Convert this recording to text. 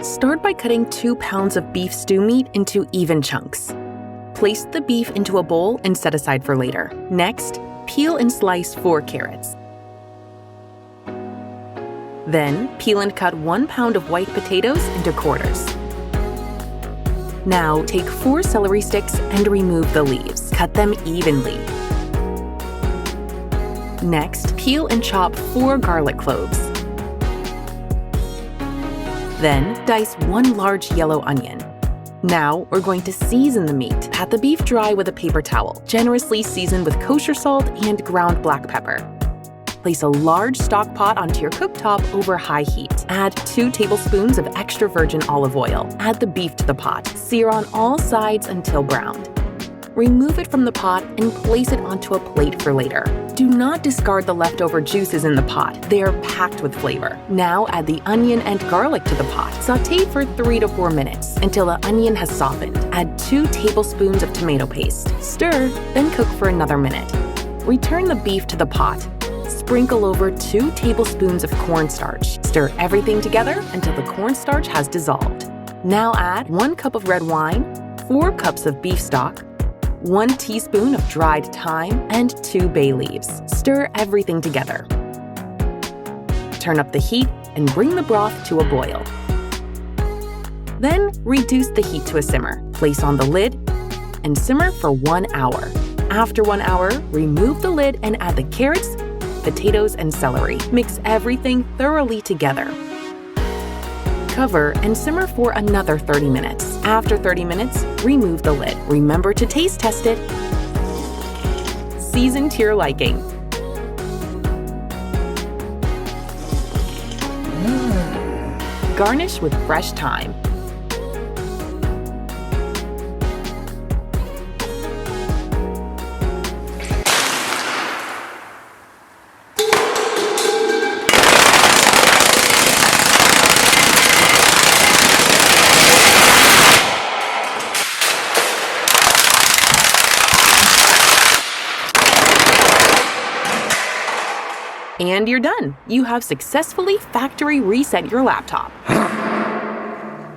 Start by cutting 2 pounds of beef stew meat into even chunks. Place the beef into a bowl and set aside for later. Next, peel and slice 4 carrots. Then, peel and cut 1 pound of white potatoes into quarters. Now, take 4 celery sticks and remove the leaves. Cut them evenly. Next, peel and chop 4 garlic cloves. Then, dice 1 large yellow onion. Now, we're going to season the meat. Pat the beef dry with a paper towel. Generously season with kosher salt and ground black pepper. Place a large stock pot onto your cooktop over high heat. Add 2 tablespoons of extra virgin olive oil. Add the beef to the pot. Sear on all sides until browned. Remove it from the pot and place it onto a plate for later. Do not discard the leftover juices in the pot. They are packed with flavor. Now add the onion and garlic to the pot. Sauté for 3 to 4 minutes until the onion has softened. Add 2 tablespoons of tomato paste. Stir, then cook for another minute. Return the beef to the pot. Sprinkle over 2 tablespoons of cornstarch. Stir everything together until the cornstarch has dissolved. Now add 1 cup of red wine, 4 cups of beef stock, 1 teaspoon of dried thyme, and 2 bay leaves. Stir everything together. Turn up the heat and bring the broth to a boil. Then reduce the heat to a simmer. Place on the lid and simmer for 1 hour. After 1 hour, remove the lid and add the carrots, potatoes, and celery. Mix everything thoroughly together. Cover and simmer for another 30 minutes. After 30 minutes, remove the lid. Remember to taste test it. Season to your liking. Garnish with fresh thyme. And you're done. You have successfully factory reset your laptop.